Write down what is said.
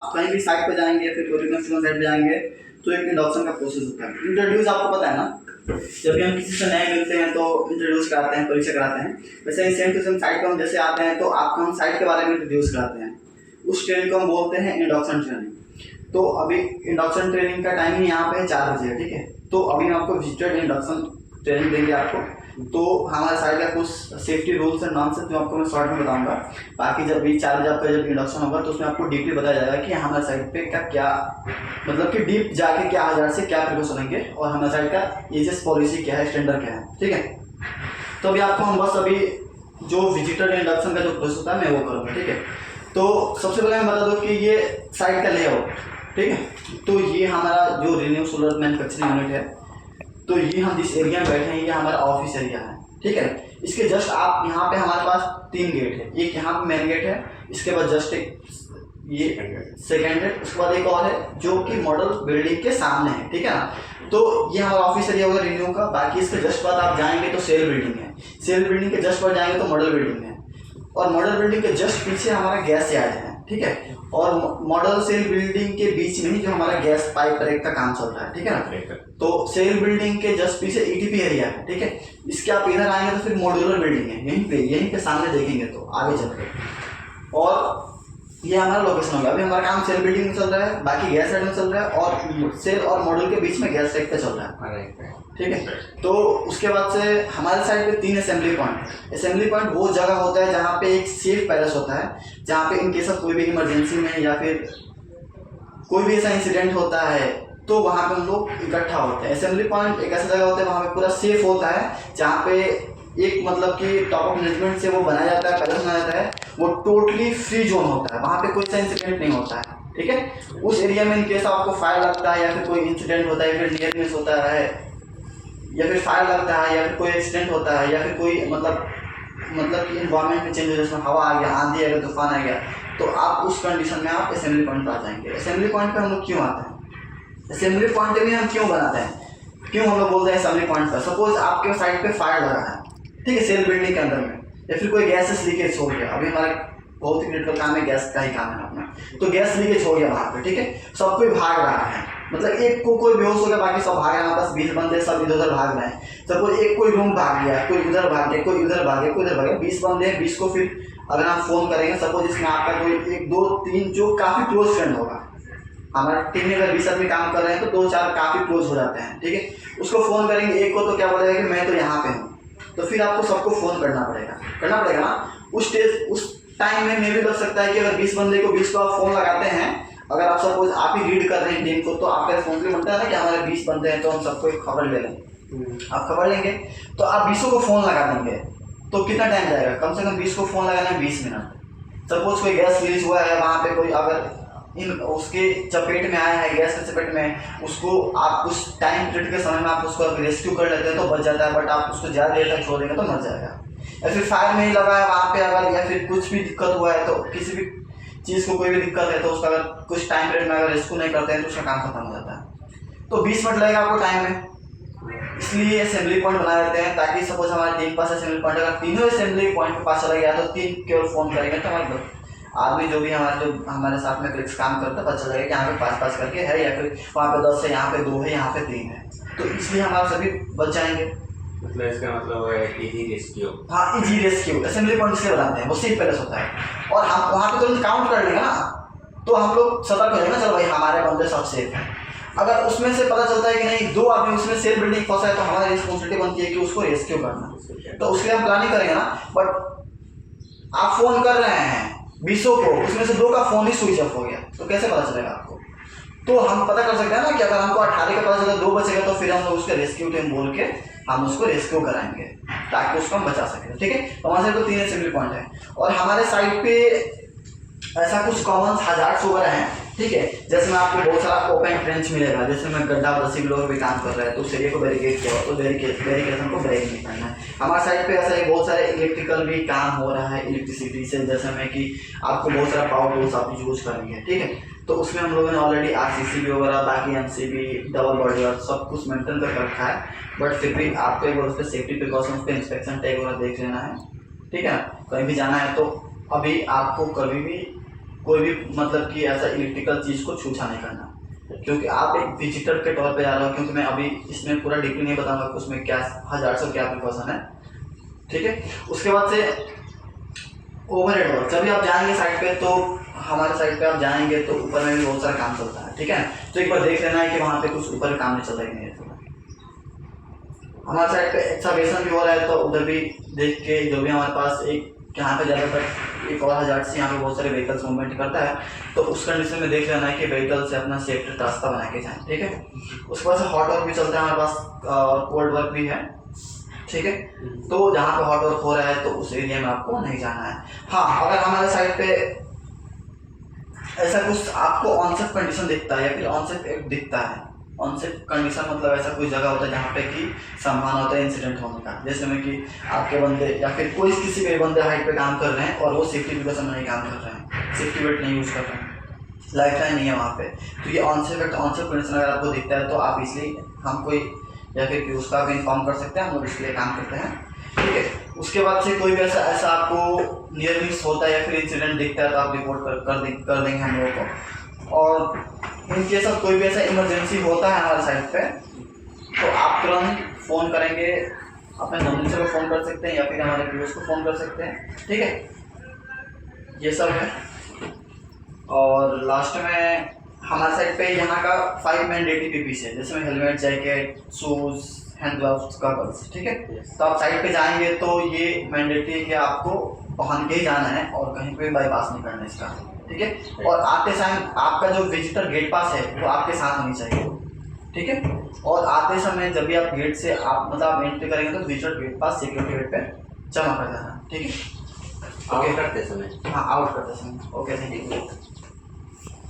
आप कहीं भी साइट पे जाएंगे, फिर कोई भी कंस्ट्रक्शन साइट पे जाएंगे तो एक इंडक्शन का प्रोसेस होता है। इंट्रोड्यूस आपको पता है ना, जब भी हम किसी से नए मिलते हैं तो इंट्रोड्यूस कराते हैं, परिचय कराते हैं। वैसे ही सेम टू सेम साइट पर हम जैसे आते हैं तो आपको हम साइट के बारे में इंट्रोड्यूस कराते हैं। उस ट्रेनिंग को हम बोलते हैं इंडक्शन ट्रेनिंग। तो अभी इंडक्शन ट्रेनिंग का टाइमिंग यहाँ पे 4 बजे है, ठीक है। तो अभी हम आपको विजिटेड इंडक्शन ट्रेनिंग देंगे आपको। तो हमारे साइड का कुछ सेफ्टी रूल्स एंड नॉर्म्स है जो आपको मैं शॉर्ट में बताऊंगा। बाकी जब भी 4 बजे आपका जब इंडक्शन होगा तो उसमें आपको डीपली बताया जाएगा कि हमारे साइड पे का क्या मतलब कि डीप जाके क्या हजार से क्या प्रिकॉशन लेंगे और हमारे साइड का एजेस पॉलिसी क्या है, स्टैंडर्ड क्या है, ठीक है। तो अभी आपको हम बस अभी जो विजिटर इंडक्शन का जो प्रोसेस होता है मैं वो करूँगा, ठीक है। तो सबसे पहले मैं बता दूँ कि ये साइट का लेआउट, ठीक है। तो ये हमारा जो रिन्यू सोलर मैन्युफैक्चरिंग यूनिट है, तो ये हम जिस एरिया में बैठे हैं ये हमारा ऑफिस एरिया है, ठीक है। इसके जस्ट आप यहाँ पे हमारे पास 3 गेट है। एक यहाँ पे मेन गेट है, इसके बाद जस्ट एक ये सेकेंड गेट, उसके बाद एक और है जो कि मॉडल बिल्डिंग के सामने है, ठीक है ना। तो ये हमारा ऑफिस एरिया होगा रिन्यू का। बाकी इसके जस्ट बाद आप जाएंगे तो सेल बिल्डिंग है, सेल बिल्डिंग के जस्ट बाद जाएंगे तो मॉडल बिल्डिंग है, और मॉडल बिल्डिंग के जस्ट पीछे हमारा गैस यार्ड है, ठीक है। और मॉडल सेल बिल्डिंग के बीच में ही जो हमारा गैस पाइप ब्रेक का काम चल रहा है, ठीक है ना। तो सेल बिल्डिंग के जस्ट पीछे ईटीपी एरिया है, ठीक है। इसके आप इधर आएंगे तो फिर मॉड्यूलर बिल्डिंग है, यहीं पे सामने देखेंगे तो आगे चल के। और ये हमारा लोकेशन होगा। अभी हमारा काम सेल बिल्डिंग में चल रहा है, बाकी गैस साइड में चल रहा है, और सेल और मॉड्यूल के बीच में गैस साइड पे चल रहा है, ठीक है। तो उसके बाद से हमारे साइड पे 3 असेंबली पॉइंट। असेंबली पॉइंट वो जगह होता है जहाँ पे एक सेफ पैलेस होता है, जहाँ पे इन केस ऑफ कोई भी इमरजेंसी में या फिर कोई भी ऐसा इंसिडेंट होता है तो वहाँ पे हम लोग इकट्ठा होते हैं। असेंबली पॉइंट एक ऐसा जगह होता है वहाँ पे पूरा सेफ होता है, जहाँ पे एक मतलब कि टॉप ऑफ मैनेजमेंट से वो बनाया जाता है, पैलेस बनाया जाता है, वो टोटली फ्री जोन होता है, वहाँ पे कोई सा इंसिडेंट नहीं होता है, ठीक है। उस एरिया में इन केस आपको फायर लगता है या फिर कोई इंसिडेंट होता है, फिर नियर मिस होता है, या फिर फायर लगता है, या फिर कोई एक्सीडेंट होता है, या फिर कोई मतलब कि इन्वायरमेंट में चेंज हो, जिसमें हवा आ गया, आंधी आ गया, तूफान आ गया, तो आप उस कंडीशन में आप असेंबली पॉइंट पर आ जाएंगे। असेंबली पॉइंट पे हम लोग क्यों आते हैं, असेंबली पॉइंट भी हम क्यों बनाते हैं, क्यों हम लोग बोलते हैं असेंबली पॉइंट पर। सपोज आपके साइड पे फायर लगा है, ठीक है, सेल बिल्डिंग के अंदर में, या फिर कोई गैसेस लीकेज हो गया। अभी हमारा बहुत ही क्रिटिकल काम है, गैस का ही काम है अपना। तो गैस लीकेज हो गया वहाँ पे, ठीक है, सब कोई भाग रहा है, मतलब एक को कोई बेहोश हो गया, बाकी सब भाग रहे हैं, बस 20 बंदे सब इधर उधर भाग रहे हैं। सपोज एक कोई रूम भाग गया, कोई उधर भाग गया, कोई उधर भाग गया, कोई उधर भाग गया, 20 बंदे हैं, 20 को फिर अगर आप फोन करेंगे, सपोज इसमें आपका कोई 1 2 3 जो काफी क्लोज फ्रेंड होगा, हमारे टीम में अगर 20 आदमी काम कर रहे हैं तो 2-4 काफी क्लोज हो जाते हैं, ठीक है। उसको फोन करेंगे, एक को तो क्या बोलेगा कि मैं तो यहाँ पे हूँ, तो फिर आपको सबको फोन करना पड़ेगा ना। उस टाइम में भी लग सकता है कि अगर 20 बंदे को 20 को आप फोन लगाते हैं, अगर आप सपोज आप ही लीड कर रहे हैं टीम को, तो आपका रिस्पॉन्सिबिलिटी बनता है ना कि हमारे 20 बंदे हैं तो हम सबको एक खबर ले लें। आप खबर लेंगे तो आप 20 को फोन लगा देंगे, तो कितना टाइम जाएगा, कम से कम 20 को फोन लगाने में 20 मिनट। सपोज कोई गैस रिलीज हुआ है वहाँ पे, कोई अगर इन उसके चपेट में आया है, गैस के चपेट में, उसको आप उस टाइम पीरियड के समय में आप उसको रेस्क्यू कर लेते हैं तो बच जाता है, बट आप उसको ज़्यादा देर तक छोड़ देंगे तो मर जाएगा। या फिर फायर में ही लगा है वहाँ पे अगर, या फिर कुछ भी दिक्कत हुआ है, तो किसी भी चीज़ को कोई भी दिक्कत है तो उसका अगर कुछ टाइम पीरियड में अगर रेस्क्यू नहीं करते हैं तो उसका काम खत्म हो जाता है। तो 20 मिनट लगेगा आपको टाइम में, इसलिए असेंबली पॉइंट बना देते हैं, ताकि सपोज हमारे 3 पास असेंबली पॉइंट, अगर तीनों असेंबली पॉइंट के पास चला गया तो 3 केवल फोन करेंगे तो हमारे आदमी जो हमारे साथ में क्लिक्स काम करता है पता चलेगा कि यहाँ पे 5-5 करके है, या फिर वहाँ पे 10 है, यहाँ पे 2 है, यहाँ पे 3 है, तो इसलिए हमारे सभी बच जाएंगे। मतलब इसका मतलब है इजी रेस्क्यू। हाँ, इजी रेस्क्यू असेंबली पॉइंट से बनाते हैं, वो सेफ पैलेस होता है, और हम वहाँ पे तुरंत काउंट कर लेंगे ना, तो हम लोग सतर्क हो जाएंगे, चलो भाई हमारे बंदे सब सेफ हैं। अगर उसमें से पता चलता है कि नहीं 2 आदमी उसमें सेल बिल्डिंग फंसा है, तो हमारी रिस्पॉन्सिबिलिटी बनती है कि उसको रेस्क्यू करना, तो उसके लिए हम प्लानिंग करेंगे ना। बट आप फोन कर रहे हैं 20 को, उसमें से 2 का फोन ही स्विच ऑफ हो गया, तो कैसे पता चलेगा आपको। तो हम पता कर सकते हैं ना कि अगर हमको 18 का पता चला 2 बचेगा, तो फिर हम लोग उसके रेस्क्यू टीम बोल के हम उसको रेस्क्यू कराएंगे ताकि उसको हम बचा सकें, ठीक है। तो हमारे साइड पे 3 असेंबली पॉइंट है, और हमारे साइड पे ऐसा कुछ कॉमन हजार्ड्स वगैरह हैं, ठीक है। जैसे में आपको बहुत सारा ओपन ट्रेंच मिलेगा, जैसे में गड्ढा रस्सी लोग भी काम कर रहे हैं तो उस एरिया को बैरिकेड किया, तो बैरिकेशन को ब्रेक नहीं करना है। हमारे साइड पे ऐसा बहुत सारे इलेक्ट्रिकल भी काम हो रहा है, इलेक्ट्रिसिटी से, जैसे में कि आपको बहुत सारा पावर टूल्स आप यूज करेंगे, ठीक है। तो उसमें हम लोगों ने ऑलरेडी RCCB वगैरह, बाकी MCB, डबल बॉडी और सब कुछ मेंटेन कर रखा है, बट फिर भी आपको एक बार उस पर सेफ्टी प्रिकॉशंस पे इंस्पेक्शन टैग वगैरह देख लेना है, ठीक है। कहीं भी जाना है तो अभी आपको कभी भी कोई भी मतलब कि ऐसा इलेक्ट्रिकल चीज़ को छूछा नहीं करना, क्योंकि आप एक विजिटर के तौर पे जा रहे हो। क्योंकि मैं अभी इसमें पूरा डीपली नहीं बताऊंगा कि उसमें क्या हजार्ड्स और क्या प्रिकॉशन है, ठीक है। उसके बाद से ओवरहेड वर्क, जब भी आप जाएंगे साइट पे तो हमारे साइट पे आप जाएंगे तो ऊपर में भी बहुत सारा काम चलता है, ठीक है। तो एक बार देख लेना है कि वहाँ पे कुछ ऊपर काम नहीं चल रहा है कि नहीं। हमारे साइड पे एक्सकवेशन भी हो रहा है तो उधर भी देख के, जो भी हमारे पास एक यहाँ पे ज़्यादातर एक और हज़ार से यहाँ पे बहुत सारे व्हीकल्स मूवमेंट करता है, तो उस कंडीशन में देख लेना है कि व्हीकल से अपना सेफ्टी रास्ता बना के जाएं, ठीक है। उसके बाद से हॉट वर्क भी चलता है हमारे पास और कोल्ड वर्क भी है, ठीक है। तो जहाँ पे हॉट वर्क हो रहा है तो उस एरिया में आपको नहीं जाना है। हाँ, अगर हमारे साइड पे ऐसा कुछ आपको ऑनसेफ कंडीशन दिखता है या फिर ऑनसेफ एक्ट दिखता है, ऑनसेफ कंडीशन मतलब ऐसा कोई जगह होता है जहाँ पे कि संभावना होता है इंसिडेंट होने का, जैसे में कि आपके बंदे या फिर कोई किसी के बंदे हाइट पे काम कर रहे हैं और वो सेफ्टी प्रिकॉशन में नहीं काम कर रहे हैं, सेफ्टी बेल्ट नहीं यूज़ कर रहे हैं, लाइफ लाइन नहीं है वहाँ पे, तो ये ऑनसेफ एक्ट ऑनसेफ कंडीशन अगर आपको दिखता है तो आप इसलिए हम कोई या फिर उसका भी इन्फॉर्म कर सकते हैं, हम लोग इसलिए काम करते हैं, ठीक है। उसके बाद से कोई भी ऐसा आपको नियर मिस होता है या फिर इंसिडेंट दिखता है तो आप रिपोर्ट कर देंगे हम लोगों को। और इन केस ऑफ कोई भी ऐसा इमरजेंसी होता है हमारे साइट पे तो आप तुरंत फ़ोन करेंगे, अपने मैनेजर को फ़ोन कर सकते हैं या फिर हमारे पीओस को फ़ोन कर सकते हैं, ठीक है। ये सब है। और लास्ट में हमारे साइड पे यहाँ का 5 मैंडेटरी पीपीस है, जैसे में helmet, jacket, shoes, hand gloves, goggles, ठीक है। तो आप साइट पे जाएंगे तो ये मैंडेटरी है कि आपको पहन के ही जाना है और कहीं पे बाईपास नहीं करना इसका, ठीक है। और आते समय आपका जो विजिटर गेट पास है वो आपके साथ होनी चाहिए, ठीक है। और आते समय जब भी आप गेट से आप मतलब आप एंट्री करेंगे तो विजिटर गेट पास सिक्योरिटी गेट पे जमा कर देना, ठीक है। आउट करते समय, हाँ, आउट करते समय। Okay, thank you.